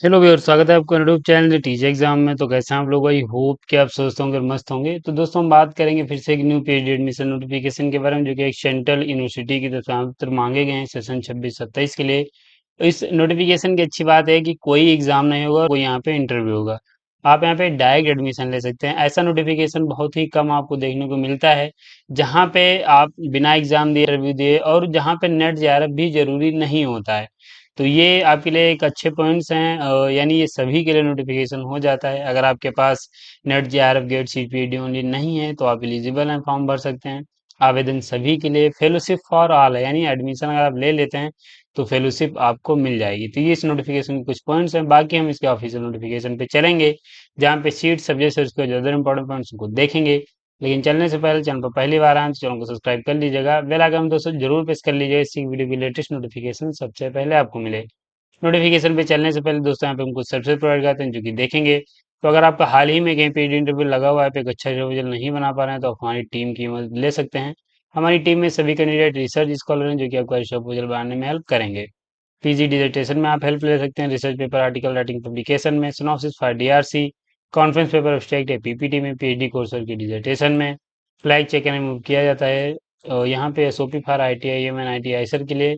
Hello viewer, स्वागत है आपका यूट्यूब चैनल टीचर एग्जाम में। तो कैसे हैं आप लोग? आई होप कि आप स्वस्थ होंगे और मस्त होंगे। तो दोस्तों, हम बात करेंगे फिर से एक न्यू पीजी एडमिशन नोटिफिकेशन के बारे में, जो कि एक सेंट्रल यूनिवर्सिटी की तरफ से मांगे गए हैं सेशन 26-27 के लिए। तो इस नोटिफिकेशन की अच्छी बात है कि कोई एग्जाम नहीं होगा, कोई यहाँ पे इंटरव्यू होगा। आप यहाँ पे डायरेक्ट एडमिशन ले सकते हैं। ऐसा नोटिफिकेशन बहुत ही कम आपको देखने को मिलता है, जहाँ पे आप बिना एग्जाम दिए इंटरव्यू दिए, और जहाँ पे नेट जेआरएफ भी जरूरी नहीं होता है। तो ये आपके लिए एक अच्छे पॉइंट्स हैं। यानी ये सभी के लिए नोटिफिकेशन हो जाता है। अगर आपके पास NET JRF GATE CPD only नहीं है तो आप एलिजिबल हैं, फॉर्म भर सकते हैं। आवेदन सभी के लिए, फेलोशिप फॉर ऑल है, यानी एडमिशन अगर आप ले लेते हैं तो फेलोशिप आपको मिल जाएगी। तो ये इस नोटिफिकेशन के कुछ पॉइंट्स हैं। बाकी हम इसके ऑफिशियल नोटिफिकेशन पे चलेंगे, जहाँ पे सीट सब्जेक्ट और उसके ज़्यादा इंपॉर्टेंट पॉइंट्स को देखेंगे। लेकिन चलने से पहले चैनल पर पहली बार आए तो चैनल को सब्सक्राइब कर लीजिएगा, बेल आइकन दोस्तों जरूर प्रेस कर लीजिएगा, इससे वीडियो की लेटेस्ट नोटिफिकेशन सबसे पहले आपको मिले। नोटिफिकेशन पे चलने से पहले दोस्तों, यहाँ पे हम कुछ सर्विसेज प्रोवाइड करते हैं जो कि देखेंगे। तो अगर आपका हाल ही में कहीं पे इंटरव्यू लगा हुआ है, आप एक अच्छा रिविजन नहीं बना पा रहे हैं, तो आप हमारी टीम की मदद ले सकते हैं। हमारी टीम में सभी कैंडिडेट रिसर्च स्कॉलर हैं, जो कि आपको अच्छा प्रपोजल बनाने में हेल्प करेंगे। पीजी डिसर्टेशन में आप हेल्प ले सकते हैं, research paper, article writing, publication में, synopsis for DRC, conference paper, abstract या पीपीटी में, पीएचडी कोर्स की डिसर्टेशन में फ्लैग चेक एंड रिमूव किया जाता है। यहाँ पे SOP for ITI M and ITI sir के लिए,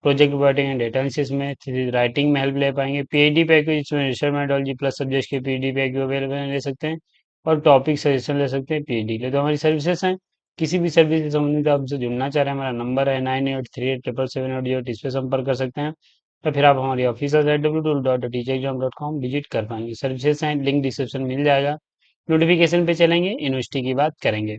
project working and data analysis में, थ्री राइटिंग में हेल्प ले पाएंगे। पीएचडी पैकेज में रिसर्च मेथोडोलॉजी प्लस सब्जेक्ट के पीएचडी पैकेज अवेलेबल ले सकते हैं, और टॉपिक सजेशन ले सकते हैं पीएचडी के लिए। तो हमारी सर्विसेज हैं। किसी भी सर्विस से संबंधित आप हमसे जुड़ना चाह रहे हैं, हमारा नंबर है 9838777808, इस पर संपर्क कर सकते हैं। या फिर आप हमारी ऑफिशियल साइट www.teachexam.com विजिट कर पाएंगे। सर्विसेज हैं, लिंक डिस्क्रिप्शन मिल जाएगा। नोटिफिकेशन पे चलेंगे, यूनिवर्सिटी की बात करेंगे।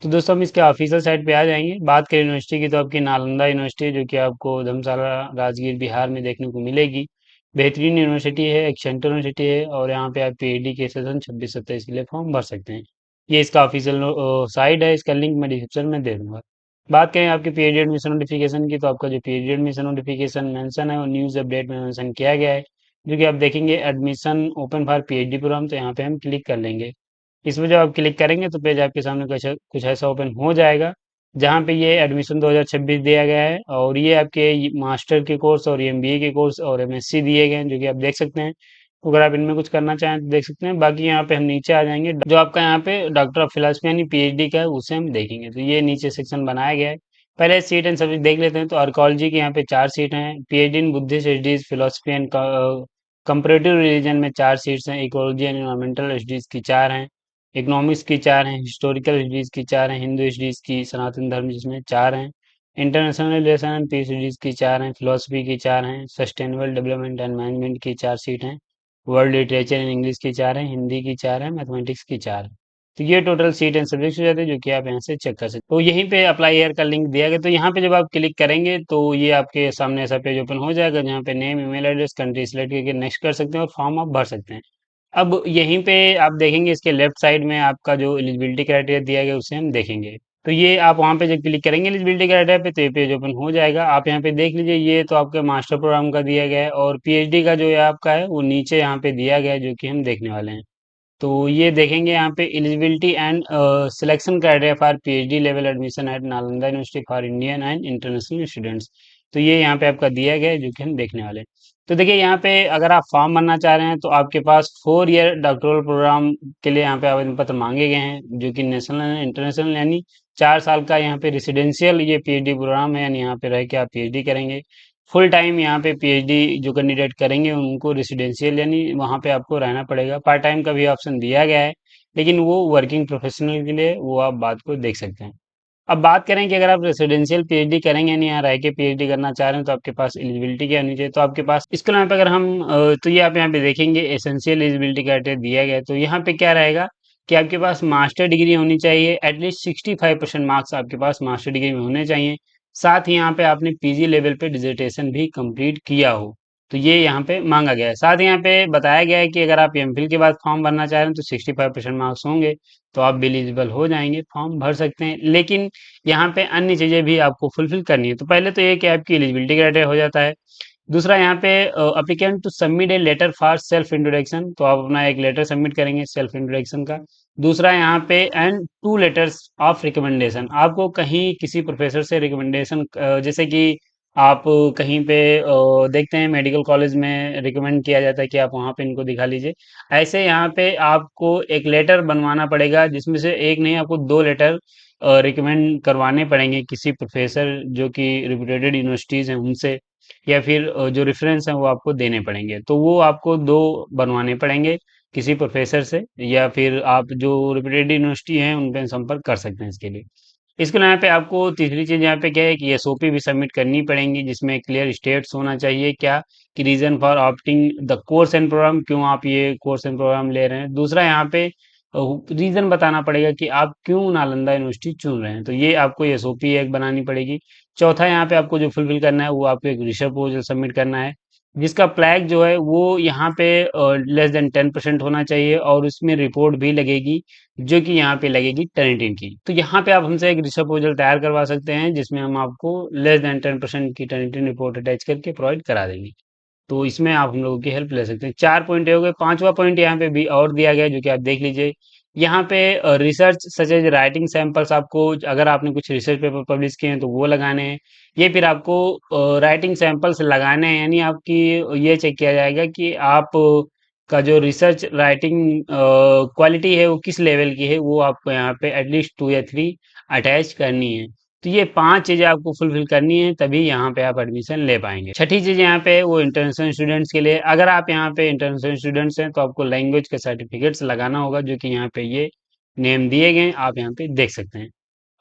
तो दोस्तों, हम इसके ऑफिशियल साइट पे आ जाएंगे। बात करें यूनिवर्सिटी की, तो आपकी नालंदा यूनिवर्सिटी है, जो कि आपको धर्मशाला, राजगीर, बिहार में देखने को मिलेगी। बेहतरीन यूनिवर्सिटी है, एक सेंट्रल यूनिवर्सिटी है, और यहाँ पे आप पीएचडी के सेशन 26-27 के लिए फॉर्म भर सकते हैं। ये इसका ऑफिशियल साइट है, इसका लिंक मैं डिस्क्रिप्शन में दे दूंगा। बात करें आपके पीएचडी एडमिशन नोटिफिकेशन की, तो आपका जो पीएचडी एडमिशन नोटिफिकेशन मेंशन है वो न्यूज़ अपडेट में मेंशन किया गया है, जो कि आप देखेंगे admission open for PhD programme. तो यहाँ पे हम क्लिक कर लेंगे। इसमें जब आप क्लिक करेंगे तो पेज आपके सामने कुछ कुछ ऐसा ओपन हो जाएगा, जहाँ पे ये एडमिशन 2026 दिया गया है, और ये आपके मास्टर के कोर्स और एमबीए के कोर्स और एमएससी दिए गए हैं, जो कि आप देख सकते हैं। तो अगर आप इनमें कुछ करना चाहें तो देख सकते हैं। बाकी यहाँ पे हम नीचे आ जाएंगे, जो आपका यहाँ पे डॉक्टर ऑफ फिलोसफी यानी पीएचडी का है, उसे हम देखेंगे। तो ये नीचे सेक्शन बनाया गया है। पहले सीट एंड सब्जेक्ट देख लेते हैं। तो आर्कोलॉजी की यहाँ पे 4 सीट हैं, PhD in Buddhist studies, philosophy and comparative religion में 4 सीट्स हैं, इकोलॉजी एंड एनवायरमेंटल स्टडीज की 4 हैं, इकोनॉमिक्स की 4 हैं, हिस्टोरिकल स्टडीज की 4 हैं, हिंदू स्टडीज की, सनातन धर्म जिसमें 4 हैं, international relation and peace studies की 4 हैं, फिलोसफी की 4 हैं, सस्टेनेबल डेवलपमेंट एंड मैनेजमेंट की 4 सीट हैं, वर्ल्ड लिटरेचर एंड इंग्लिश की 4 हैं, हिंदी की 4 हैं, मैथमेटिक्स की 4 हैं। तो ये टोटल सीट एंड सब्जेक्ट हो जाते हैं, जो कि आप यहाँ से चेक कर सकते हैं। तो यहीं पे अप्लाई एयर का लिंक दिया गया। तो यहाँ पे जब आप क्लिक करेंगे तो ये आपके सामने ऐसा पेज ओपन हो जाएगा, जहाँ पे name, email address, country select करके नेक्स्ट कर सकते हैं और फॉर्म आप भर सकते हैं। अब यहीं पे आप देखेंगे, इसके लेफ्ट साइड में आपका जो एलिजिबिलिटी क्राइटेरिया दिया गया उसे हम देखेंगे। तो ये आप वहाँ पे जब क्लिक करेंगे एलिजिबिलिटी क्राइटेरिया पे, तो ये पेज ओपन हो जाएगा। आप यहाँ पे देख लीजिए, ये तो आपके मास्टर प्रोग्राम का दिया गया है, और पीएचडी का जो है आपका है वो नीचे यहाँ पे दिया गया है, जो कि हम देखने वाले हैं। तो ये देखेंगे यहाँ पे eligibility and selection criteria for PhD level admission eight Nalanda university for Indian and international students. तो ये यहाँ पे आपका दिया गया है, जो कि हम देखने वाले हैं। तो देखिए, यहाँ पे अगर आप फॉर्म भरना चाह रहे हैं तो आपके पास 4 ईयर डॉक्टोरल प्रोग्राम के लिए यहाँ पे आवेदन पत्र मांगे गए हैं, जो कि नेशनल एंड इंटरनेशनल, यानी 4 साल का यहाँ पे रेसिडेंशियल ये पीएचडी प्रोग्राम है, यानी यहाँ पे रह के आप पीएचडी करेंगे। फुल टाइम यहाँ पे पीएचडी जो कैंडिडेट करेंगे उनको रेसिडेंशियल, यानी वहाँ पे आपको रहना पड़ेगा। पार्ट टाइम का भी ऑप्शन दिया गया है, लेकिन वो वर्किंग प्रोफेशनल के लिए वो आप बात को देख सकते हैं। अब बात करें कि अगर आप रेसिडेंशियल पीएचडी करेंगे, यानी यहाँ रह के पीएचडी करना चाह रहे हैं, तो आपके पास एलिजिबिलिटी क्या होनी चाहिए? तो आपके पास इसके अलावा अगर हम तो ये आप यहाँ पे देखेंगे एसेंशियल एलिजिबिलिटी क्राइटेरिया दिया गया है। तो यहाँ पे क्या रहेगा कि आपके पास मास्टर डिग्री होनी चाहिए, एटलीस्ट 65% मार्क्स आपके पास मास्टर डिग्री में होने चाहिए। साथ ही यहाँ पे आपने पीजी लेवल पे डिसर्टेशन भी कंप्लीट किया हो, तो ये यहाँ पे मांगा गया है। साथ ही यहाँ पे बताया गया है कि अगर आप एमफिल के बाद फॉर्म भरना चाह रहे हैं तो 65% मार्क्स होंगे, तो आप एलिजिबल हो जाएंगे, फॉर्म भर सकते हैं। लेकिन यहाँ पे अन्य चीजें भी आपको फुलफिल करनी है। तो पहले तो ये कि आपकी एलिजिबिलिटी क्राइटेरिया हो जाता है। दूसरा, यहाँ पे applicant to submit a letter for self introduction, तो आप अपना एक लेटर सबमिट करेंगे सेल्फ इंट्रोडक्शन का। दूसरा, यहाँ पे एंड 2 लेटर्स ऑफ रिकमेंडेशन, आपको कहीं किसी प्रोफेसर से रिकमेंडेशन, जैसे कि आप कहीं पे देखते हैं मेडिकल कॉलेज में रिकमेंड किया जाता है कि आप वहाँ पे इनको दिखा लीजिए। ऐसे यहाँ पे आपको एक लेटर बनवाना पड़ेगा, जिसमें से एक नहीं आपको 2 लेटर रिकमेंड करवाने पड़ेंगे किसी प्रोफेसर जो कि रेपुटेड यूनिवर्सिटीज़ हैं उनसे, या फिर जो रेफरेंस हैं वो आपको देने पड़ेंगे। तो वो आपको 2 बनवाने पड़ेंगे किसी प्रोफेसर से, या फिर आप जो रेपुटेड यूनिवर्सिटी हैं उन पे संपर्क कर सकते हैं इसके लिए। इसके अलावा यहाँ पे आपको तीसरी चीज़ यहाँ पे क्या है कि एसओपी भी सबमिट करनी पड़ेंगी, जिसमें क्लियर स्टेट्स होना चाहिए क्या कि reason for opting the course and programme, क्यों आप ये कोर्स एंड प्रोग्राम ले रहे हैं। दूसरा यहाँ पे रीजन बताना पड़ेगा कि आप क्यों नालंदा यूनिवर्सिटी चुन रहे हैं, तो ये आपको एसओपी एक बनानी पड़ेगी। चौथा यहाँ पे आपको जो फुलफिल करना है वो आपको एक रिसर्च प्रपोजल सबमिट करना है, जिसका प्लैग जो है वो यहाँ पे लेस देन 10% होना चाहिए, और उसमें रिपोर्ट भी लगेगी जो कि यहाँ पे लगेगी टर्निटिन की। तो यहाँ पे आप हमसे एक रिसर्च प्रपोजल तैयार करवा सकते हैं, जिसमें हम आपको लेस देन 10% की टर्निटिन रिपोर्ट अटैच करके प्रोवाइड करा देंगे। तो इसमें आप हम लोगों की हेल्प ले सकते हैं। 4 पॉइंट हो गए। 5वां पॉइंट यहाँ पे भी और दिया गया है, जो कि आप देख लीजिए। यहाँ पे research such as writing samples, आपको अगर आपने कुछ रिसर्च पेपर पब्लिश किए हैं तो वो लगाने हैं। ये फिर आपको राइटिंग सैंपल्स लगाने हैं, यानी आपकी ये चेक किया जाएगा कि आप का जो रिसर्च राइटिंग क्वालिटी है वो किस लेवल की है, वो आपको यहाँ पे एटलीस्ट 2 या 3 अटैच करनी है। तो ये 5 चीजें आपको फुलफिल करनी है, तभी यहाँ पे आप एडमिशन ले पाएंगे। छठी चीज यहाँ पे वो इंटरनेशनल स्टूडेंट्स के लिए, अगर आप यहाँ पे इंटरनेशनल स्टूडेंट्स हैं तो आपको लैंग्वेज के सर्टिफिकेट्स लगाना होगा, जो कि यहाँ पे ये नेम दिए गए हैं, आप यहाँ पे देख सकते हैं।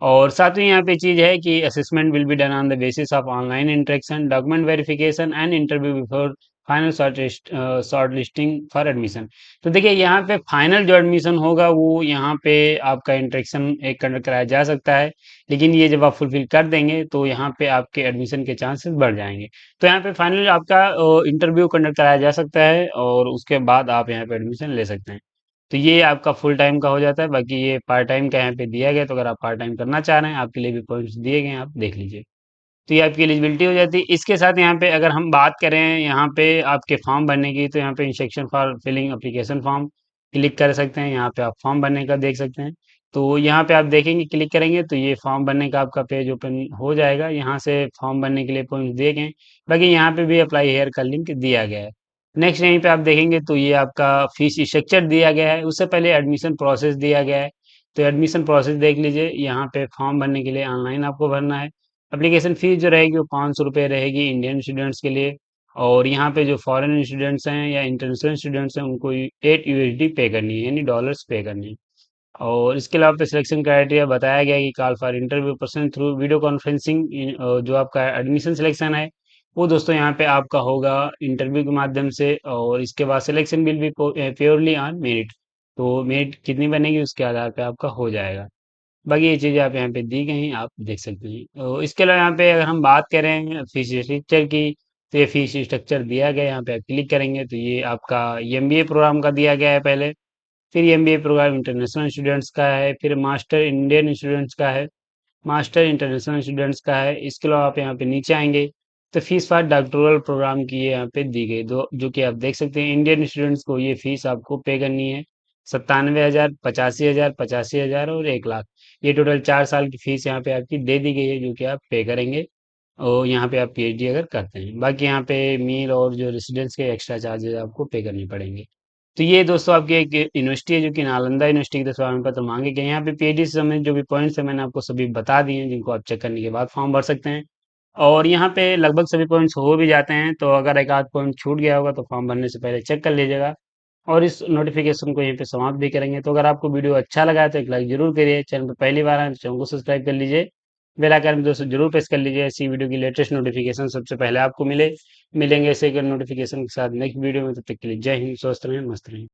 और सातवीं यहाँ पे चीज है कि assessment will be done on the basis of online interaction, document verification and interview before final short listing for admission. तो देखिए यहाँ पे फाइनल जो एडमिशन होगा वो यहाँ पे आपका इंटरेक्शन एक कंडक्ट कराया जा सकता है, लेकिन ये जब आप फुलफिल कर देंगे तो यहाँ पे आपके एडमिशन के चांसेस बढ़ जाएंगे। तो यहाँ पे फाइनल आपका इंटरव्यू कंडक्ट कराया जा सकता है, और उसके बाद आप यहाँ पे एडमिशन ले सकते हैं। तो ये आपका फुल टाइम का हो जाता है। बाकी ये पार्ट टाइम का यहाँ पे दिया गया है, तो अगर आप पार्ट टाइम करना चाह रहे हैं, आपके लिए भी पॉइंट्स दिए गए हैं, आप देख लीजिए। तो ये आपकी एलिजिबिलिटी हो जाती है। इसके साथ यहाँ पे अगर हम बात करें यहाँ पे आपके फॉर्म भरने की, तो यहाँ पे instruction for filling application form click कर सकते हैं। यहाँ पे आप फॉर्म भरने का देख सकते हैं। तो यहाँ पे आप देखेंगे, क्लिक करेंगे तो ये फॉर्म भरने का आपका पेज ओपन हो जाएगा। यहाँ से फॉर्म भरने के लिए पॉइंट दिए गए हैं। बाकी यहाँ पे भी अप्लाई हेयर का लिंक दिया गया है। नेक्स्ट यहीं पे आप देखेंगे तो ये आपका फीस स्ट्रक्चर दिया गया है। उससे पहले एडमिशन प्रोसेस दिया गया है। तो एडमिशन प्रोसेस देख लीजिए। यहाँ पे फॉर्म भरने के लिए ऑनलाइन आपको भरना है। एप्लीकेशन फीस जो रहेगी वो 500 रुपये रहेगी इंडियन स्टूडेंट्स के लिए। और यहाँ पे जो फॉरेन स्टूडेंट्स हैं या इंटरनेशनल स्टूडेंट्स हैं उनको 8 USD पे करनी है, यानी डॉलर्स पे करनी है। और इसके अलावा पे सिलेक्शन क्राइटेरिया बताया गया है कि call for interview person through video conferencing. जो आपका एडमिशन सिलेक्शन है वो दोस्तों यहाँ पे आपका होगा इंटरव्यू के माध्यम से, और इसके बाद selection will be purely on merit. तो मेरिट कितनी बनेगी उसके आधार पे आपका हो जाएगा। बाकी ये चीज़ें आप यहाँ पे दी गई हैं, आप देख सकते हैं। और इसके अलावा यहाँ पे अगर हम बात करें फीस स्ट्रक्चर की, तो ये फीस स्ट्रक्चर दिया गया है। यहाँ पे आप क्लिक करेंगे तो ये आपका एमबीए प्रोग्राम का दिया गया है पहले। फिर एमबीए प्रोग्राम इंटरनेशनल स्टूडेंट्स का है। फिर मास्टर इंडियन स्टूडेंट्स का है। मास्टर इंटरनेशनल स्टूडेंट्स का है। इसके अलावा आप यहाँ पे नीचे आएंगे तो फीस फॉर डॉक्टोरल प्रोग्राम की ये यहाँ पे दी गई, दो जो कि आप देख सकते हैं। इंडियन स्टूडेंट्स को ये फीस आपको पे करनी है 97,000, 85,000, 85,000 और 1 लाख। ये टोटल 4 साल की फीस यहाँ पे आपकी दे दी गई है, जो कि आप पे करेंगे। और यहाँ पे आप पीएचडी अगर करते हैं, बाकी यहाँ पे मील और जो रेसिडेंस के एक्स्ट्रा चार्जेस आपको पे करने पड़ेंगे। तो ये दोस्तों आपकी एक यूनिवर्सिटी है जो कि नालंदा यूनिवर्सिटी के प्रमाण पत्र मांगे गए हैं। यहाँ पे पीएचडी से संबंधित जो भी पॉइंट्स है मैंने आपको सभी बता दिए हैं, जिनको आप चेक करने के बाद फॉर्म भर सकते हैं। और यहाँ पे लगभग सभी पॉइंट्स हो भी जाते हैं, तो अगर एक आध पॉइंट छूट गया होगा तो फॉर्म भरने से पहले चेक कर लीजिएगा। और इस नोटिफिकेशन को यहीं पे समाप्त भी करेंगे। तो अगर आपको वीडियो अच्छा लगा है तो एक लाइक जरूर करिए। चैनल पर पहली बार आए तो चैनल को सब्सक्राइब कर लीजिए। बेल आइकन में दोस्तों जरूर प्रेस कर लीजिए, ऐसी वीडियो की लेटेस्ट नोटिफिकेशन सबसे पहले आपको मिले। मिलेंगे ऐसे नोटिफिकेशन के साथ नेक्स्ट वीडियो में। तब तक के लिए जय हिंद, स्वस्थ रहें, मस्त रहें।